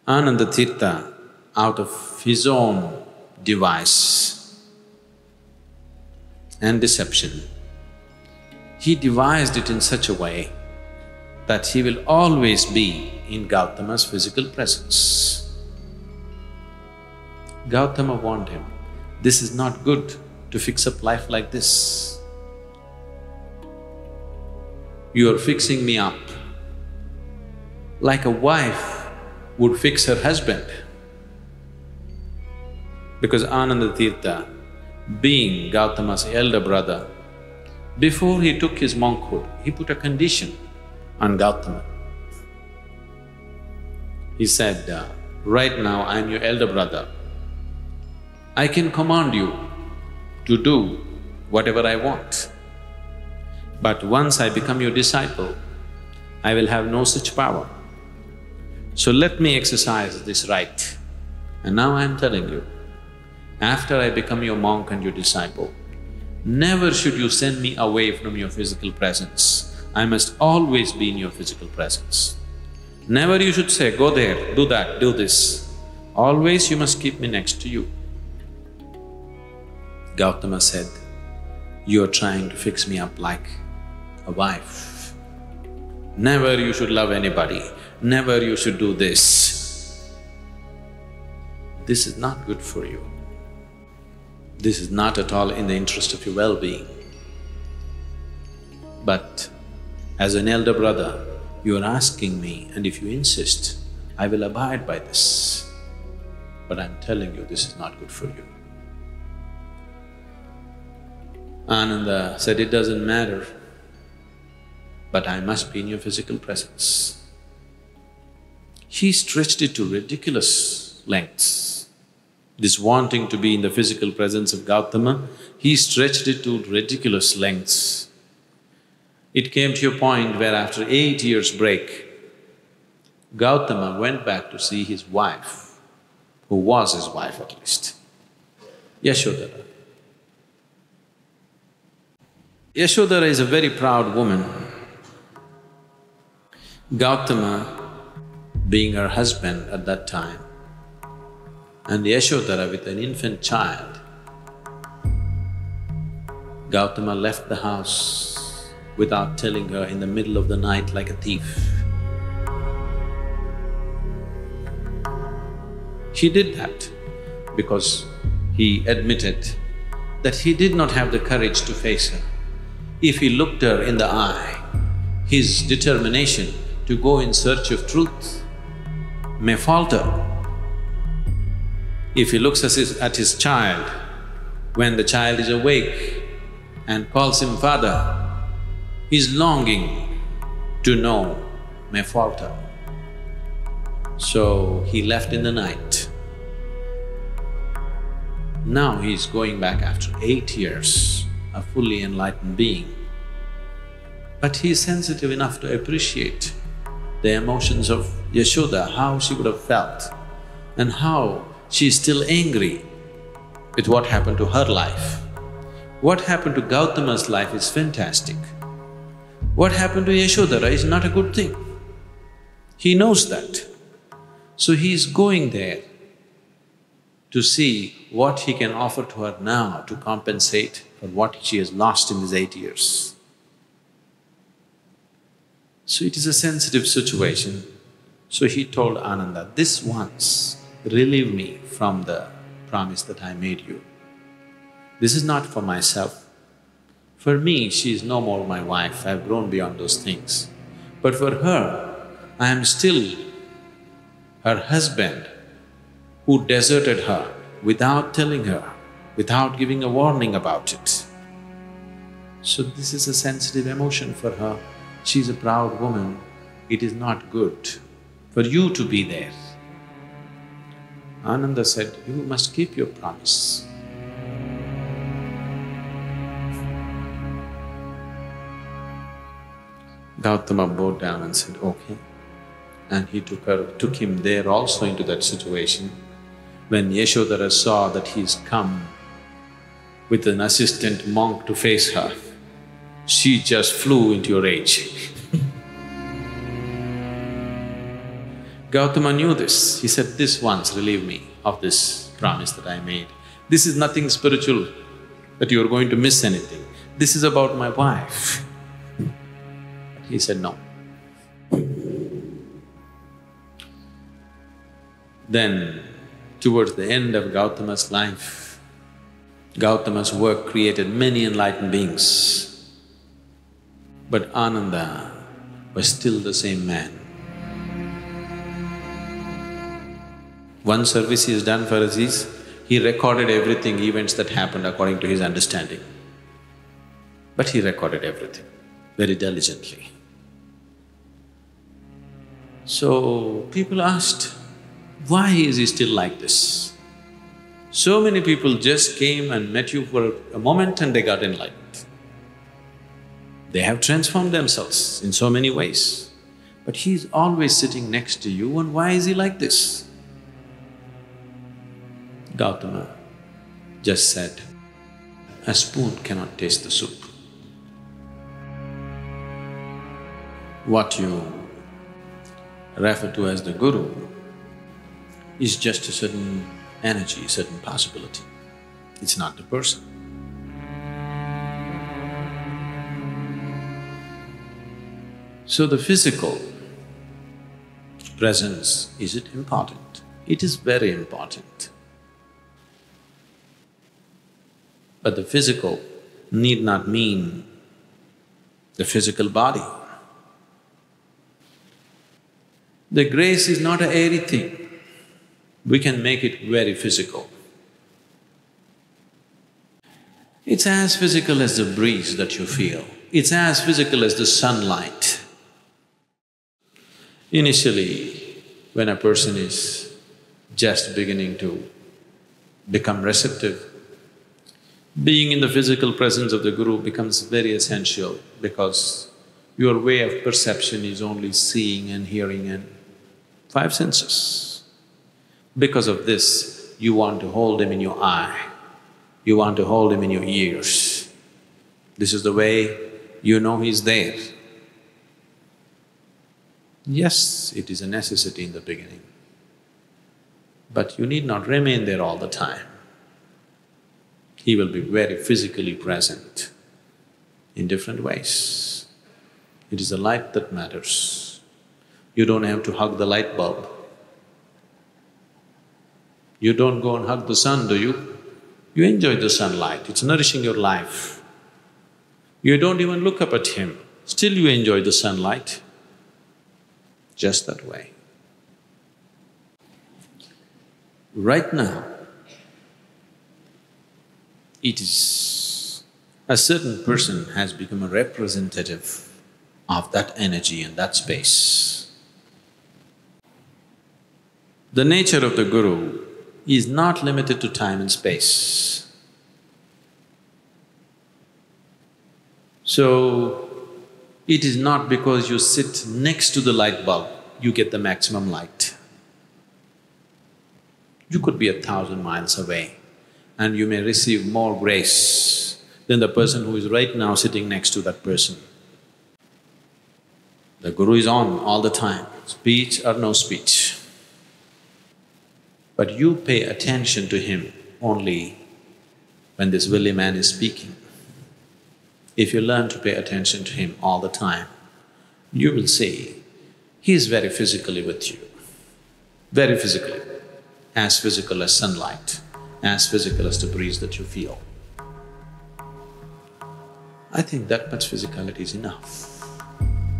Ananda Tirtha, out of his own device and deception, he devised it in such a way that he will always be in Gautama's physical presence. Gautama warned him, this is not good to fix up life like this. You are fixing me up like a wife would fix her husband. Because Ananda Tirtha, being Gautama's elder brother, before he took his monkhood, he put a condition on Gautama. He said, right now I am your elder brother. I can command you to do whatever I want. But once I become your disciple, I will have no such power. So let me exercise this right. And now I am telling you, after I become your monk and your disciple, never should you send me away from your physical presence. I must always be in your physical presence. Never you should say, go there, do that, do this. Always you must keep me next to you. Gautama said, you are trying to fix me up like a wife. Never you should love anybody, never you should do this. This is not good for you. This is not at all in the interest of your well-being. But as an elder brother, you are asking me, and if you insist, I will abide by this. But I'm telling you, this is not good for you. Ananda said, it doesn't matter, but I must be in your physical presence. He stretched it to ridiculous lengths. This wanting to be in the physical presence of Gautama, he stretched it to ridiculous lengths. It came to a point where after 8 years' break, Gautama went back to see his wife, who was his wife at least, Yashodhara. Yashodhara is a very proud woman. Gautama being her husband at that time, and Yashodhara with an infant child, Gautama left the house without telling her in the middle of the night like a thief. He did that because he admitted that he did not have the courage to face her. If he looked her in the eye, his determination to go in search of truth may falter. If he looks at his child, when the child is awake and calls him father, his longing to know may falter. So he left in the night. Now he is going back after 8 years, a fully enlightened being. But he is sensitive enough to appreciate the emotions of Yashoda, how she would have felt and how she is still angry with what happened to her life. What happened to Gautama's life is fantastic. What happened to Yashodhara is not a good thing. He knows that. So he is going there to see what he can offer to her now to compensate for what she has lost in these 8 years. So it is a sensitive situation. So he told Ananda, this once relieve me from the promise that I made you. This is not for myself. For me, she is no more my wife, I have grown beyond those things. But for her, I am still her husband who deserted her without telling her, without giving a warning about it. So this is a sensitive emotion for her. She is a proud woman. It is not good for you to be there. Ananda said, you must keep your promise. Gautama bowed down and said, okay. And he took him there also into that situation. When Yashodhara saw that he's come with an assistant monk to face her, she just flew into a rage. Gautama knew this. He said, "This once relieve me of this promise that I made. This is nothing spiritual that you are going to miss anything. This is about my wife." He said, "No." Then, towards the end of Gautama's life, Gautama's work created many enlightened beings. But Ananda was still the same man. One service he has done for us is, he recorded everything, events that happened according to his understanding. But he recorded everything very diligently. So, people asked, why is he still like this? So many people just came and met you for a moment and they got enlightened. They have transformed themselves in so many ways, but he's always sitting next to you, and why is he like this? Gautama just said, a spoon cannot taste the soup. What you refer to as the Guru is just a certain energy, certain possibility. It's not the person. So the physical presence, is it important? It is very important. But the physical need not mean the physical body. The grace is not an airy thing. We can make it very physical. It's as physical as the breeze that you feel. It's as physical as the sunlight. Initially, when a person is just beginning to become receptive, being in the physical presence of the Guru becomes very essential, because your way of perception is only seeing and hearing and five senses. Because of this, you want to hold him in your eye, you want to hold him in your ears. This is the way you know he's there. Yes, it is a necessity in the beginning, but you need not remain there all the time. He will be very physically present in different ways. It is the light that matters. You don't have to hug the light bulb. You don't go and hug the sun, do you? You enjoy the sunlight, it's nourishing your life. You don't even look up at him, still you enjoy the sunlight. Just that way. Right now, it is a certain person has become a representative of that energy and that space. The nature of the Guru is not limited to time and space. So, it is not because you sit next to the light bulb, you get the maximum light. You could be 1,000 miles away and you may receive more grace than the person who is right now sitting next to that person. The Guru is on all the time, speech or no speech. But you pay attention to him only when this willy man is speaking. If you learn to pay attention to him all the time, you will see he is very physically with you, very physically, as physical as sunlight, as physical as the breeze that you feel. I think that much physicality is enough.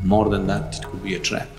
More than that, it could be a trap.